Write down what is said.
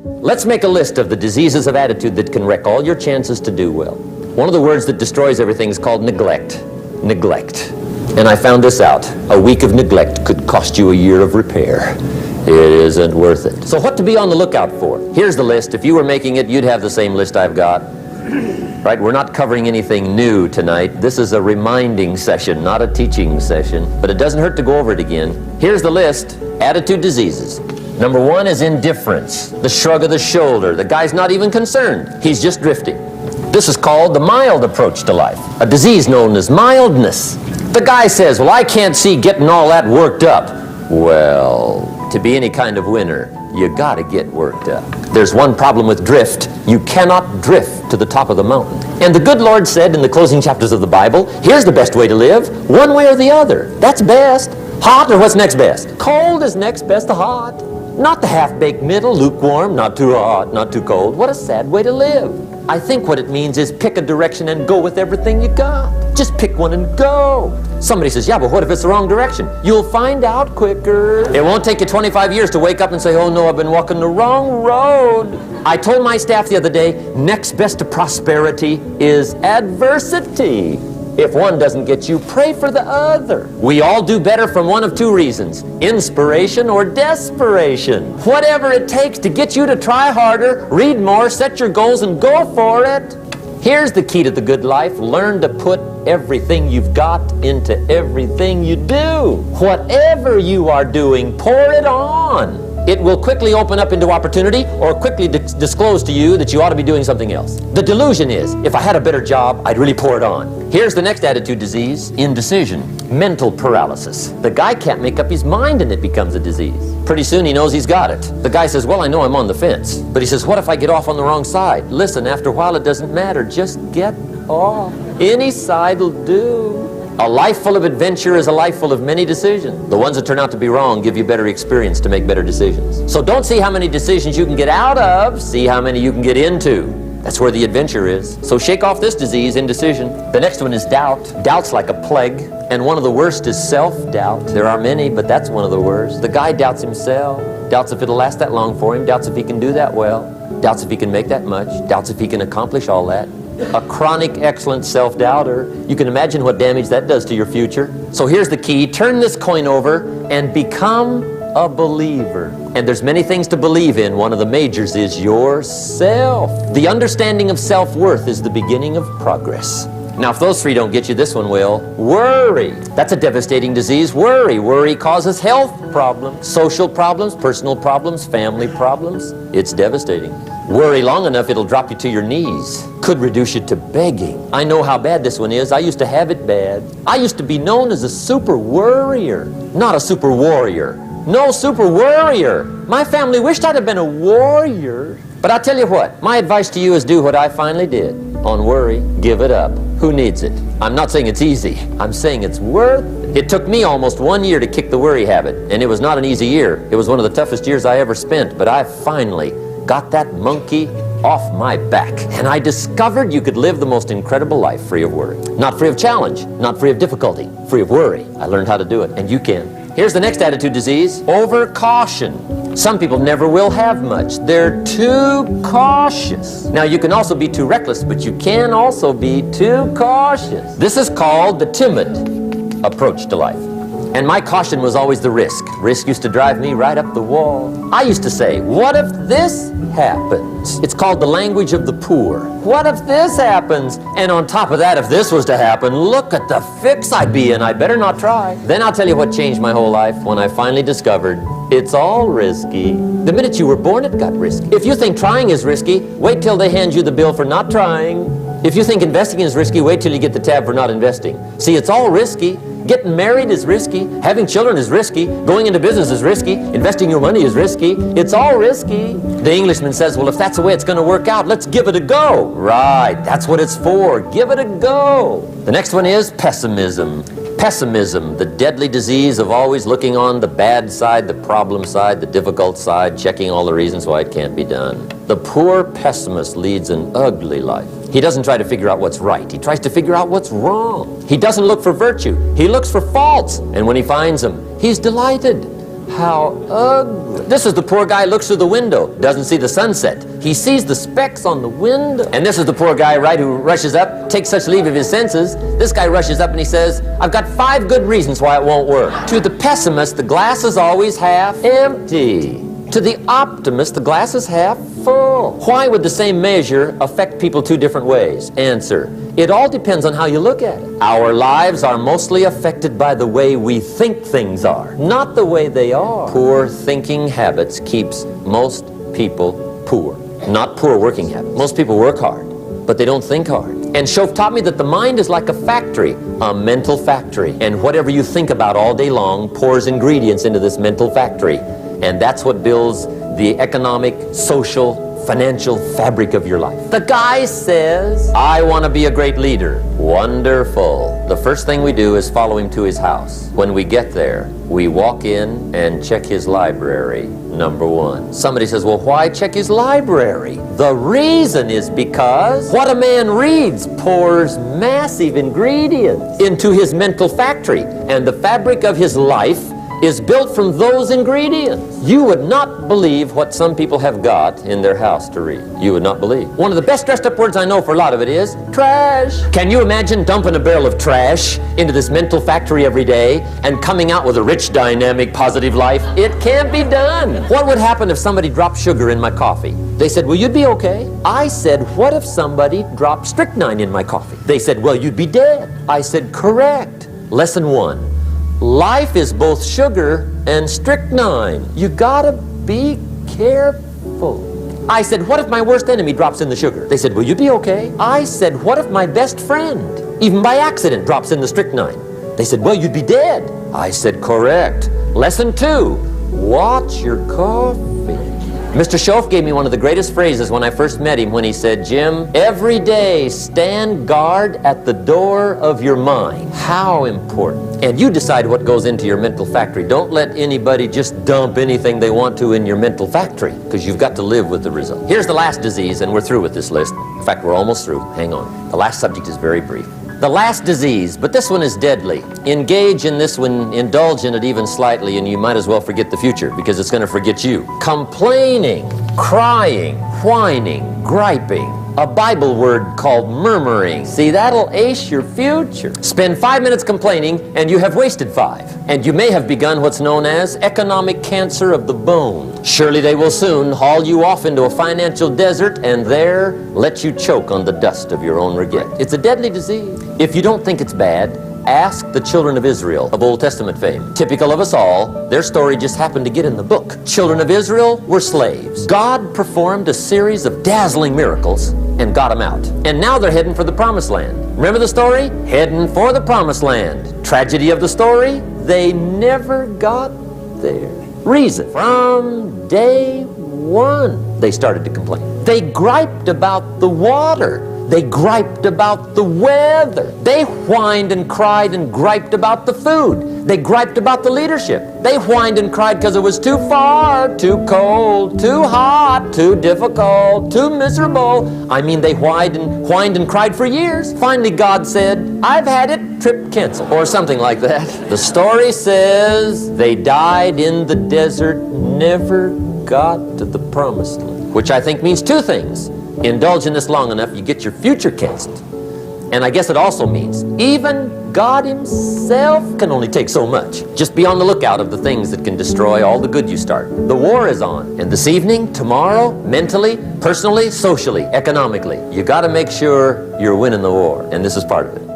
Let's make a list of the diseases of attitude that can wreck all your chances to do well. One of the words that destroys everything is called neglect. Neglect. And I found this out. A week of neglect could cost you a year of repair. It isn't worth it. So what to be on the lookout for? Here's the list. If you were making it, you'd have the same list I've got. Right? We're not covering anything new tonight. This is a reminding session, not a teaching session. But it doesn't hurt to go over it again. Here's the list. Attitude diseases. Number one is indifference. The shrug of the shoulder. The guy's not even concerned. He's just drifting. This is called the mild approach to life. A disease known as mildness. The guy says, well, I can't see getting all that worked up. Well, to be any kind of winner, you gotta get worked up. There's one problem with drift. You cannot drift to the top of the mountain. And the good Lord said in the closing chapters of the Bible, here's the best way to live, one way or the other. That's best. Hot or what's next best? Cold is next best to hot. Not the half-baked middle, lukewarm, not too hot, not too cold. What a sad way to live. I think what it means is pick a direction and go with everything you got. Just pick one and go. Somebody says, yeah, but what if it's the wrong direction? You'll find out quicker. It won't take you 25 years to wake up and say, oh no, I've been walking the wrong road. I told my staff the other day, next best to prosperity is adversity. If one doesn't get you, pray for the other. We all do better from one of two reasons, inspiration or desperation. Whatever it takes to get you to try harder, read more, set your goals, and go for it. Here's the key to the good life. Learn to put everything you've got into everything you do. Whatever you are doing, pour it on. It will quickly open up into opportunity or quickly disclose to you that you ought to be doing something else. The delusion is, if I had a better job, I'd really pour it on. Here's the next attitude disease, indecision, mental paralysis. The guy can't make up his mind and it becomes a disease. Pretty soon he knows he's got it. The guy says, well, I know I'm on the fence. But he says, what if I get off on the wrong side? Listen, after a while it doesn't matter. Just get off. Any side will do. A life full of adventure is a life full of many decisions. The ones that turn out to be wrong give you better experience to make better decisions. So don't see how many decisions you can get out of, see how many you can get into. That's where the adventure is. So shake off this disease, indecision. The next one is doubt. Doubt's like a plague, and one of the worst is self-doubt. There are many, but that's one of the worst. The guy doubts himself, doubts if it'll last that long for him, doubts if he can do that well, doubts if he can make that much, doubts if he can accomplish all that. A chronic, excellent self-doubter. You can imagine what damage that does to your future. So here's the key. Turn this coin over and become a believer. And there's many things to believe in. One of the majors is yourself. The understanding of self-worth is the beginning of progress. Now, if those three don't get you, this one will. Worry. That's a devastating disease. Worry. Worry causes health problems, social problems, personal problems, family problems. It's devastating. Worry long enough, it'll drop you to your knees. Could reduce you to begging. I know how bad this one is. I used to have it bad. I used to be known as a super worrier, not a super warrior. No, super worrier. My family wished I'd have been a warrior. But I tell you what, my advice to you is do what I finally did. On worry, give it up. Who needs it? I'm not saying it's easy. I'm saying it's worth it. It took me almost 1 year to kick the worry habit, and it was not an easy year. It was one of the toughest years I ever spent, but I finally got that monkey off my back. And I discovered you could live the most incredible life free of worry. Not free of challenge, not free of difficulty, free of worry. I learned how to do it, and you can. Here's the next attitude disease, overcaution. Some people never will have much. They're too cautious. Now, you can also be too reckless, but you can also be too cautious. This is called the timid approach to life. And my caution was always the risk. Risk used to drive me right up the wall. I used to say, what if this happens? It's called the language of the poor. What if this happens? And on top of that, if this was to happen, look at the fix I'd be in. I'd better not try. Then I'll tell you what changed my whole life when I finally discovered it's all risky. The minute you were born, it got risky. If you think trying is risky, wait till they hand you the bill for not trying. If you think investing is risky, wait till you get the tab for not investing. See, it's all risky. Getting married is risky. Having children is risky. Going into business is risky. Investing your money is risky. It's all risky. The Englishman says, well, if that's the way it's going to work out, let's give it a go. Right, that's what it's for. Give it a go. The next one is pessimism. Pessimism, the deadly disease of always looking on the bad side, the problem side, the difficult side, checking all the reasons why it can't be done. The poor pessimist leads an ugly life. He doesn't try to figure out what's right. He tries to figure out what's wrong. He doesn't look for virtue. He looks for faults. And when he finds them, he's delighted. How ugly. This is the poor guy looks through the window, doesn't see the sunset. He sees the specks on the window. And this is the poor guy, right, who rushes up, takes such leave of his senses. This guy rushes up and he says, I've got 5 good reasons why it won't work. To the pessimist, the glass is always half empty. To the optimist, the glass is half full. Why would the same measure affect people 2 different ways? Answer, it all depends on how you look at it. Our lives are mostly affected by the way we think things are, not the way they are. Poor thinking habits keeps most people poor, not poor working habits. Most people work hard, but they don't think hard. And Schoaf taught me that the mind is like a factory, a mental factory. And whatever you think about all day long pours ingredients into this mental factory. And that's what builds the economic, social, financial fabric of your life. The guy says, I want to be a great leader. Wonderful. The first thing we do is follow him to his house. When we get there, we walk in and check his library, number 1. Somebody says, well, why check his library? The reason is because what a man reads pours massive ingredients into his mental factory, and the fabric of his life is built from those ingredients. You would not believe what some people have got in their house to read. You would not believe. One of the best dressed up words I know for a lot of it is trash. Can you imagine dumping a barrel of trash into this mental factory every day and coming out with a rich, dynamic, positive life? It can't be done. What would happen if somebody dropped sugar in my coffee? They said, well, you'd be okay. I said, what if somebody dropped strychnine in my coffee? They said, well, you'd be dead. I said, correct. Lesson 1. Life is both sugar and strychnine. You gotta be careful. I said, what if my worst enemy drops in the sugar? They said, will you be okay? I said, what if my best friend, even by accident, drops in the strychnine? They said, well, you'd be dead. I said, correct. Lesson 2, watch your coffee. Mr. Schoaf gave me one of the greatest phrases when I first met him when he said, Jim, every day stand guard at the door of your mind. How important. And you decide what goes into your mental factory. Don't let anybody just dump anything they want to in your mental factory, because you've got to live with the result. Here's the last disease, and we're through with this list. In fact, we're almost through. Hang on. The last subject is very brief. The last disease, but this one is deadly. Engage in this one, indulge in it even slightly, and you might as well forget the future, because it's going to forget you. Complaining, crying, whining, griping. A Bible word called murmuring. See, that'll ace your future. Spend 5 minutes complaining, and you have wasted 5. And you may have begun what's known as economic cancer of the bone. Surely they will soon haul you off into a financial desert, and there let you choke on the dust of your own regret. It's a deadly disease. If you don't think it's bad, ask the children of Israel of Old Testament fame. Typical of us all, their story just happened to get in the book. Children of Israel were slaves. God performed a series of dazzling miracles and got them out. And now they're heading for the promised land. Remember the story? Heading for the promised land. Tragedy of the story? They never got there. Reason? From day 1, they started to complain. They griped about the water. They griped about the weather. They whined and cried and griped about the food. They griped about the leadership. They whined and cried because it was too far, too cold, too hot, too difficult, too miserable. I mean, they whined and cried for years. Finally, God said, I've had it, trip canceled, or something like that. The story says they died in the desert, never got to the promised land, which I think means 2 things. Indulge in this long enough, you get your future canceled. And I guess it also means even God himself can only take so much. Just be on the lookout of the things that can destroy all the good you start. The war is on. And this evening, tomorrow, mentally, personally, socially, economically, you got to make sure you're winning the war. And this is part of it.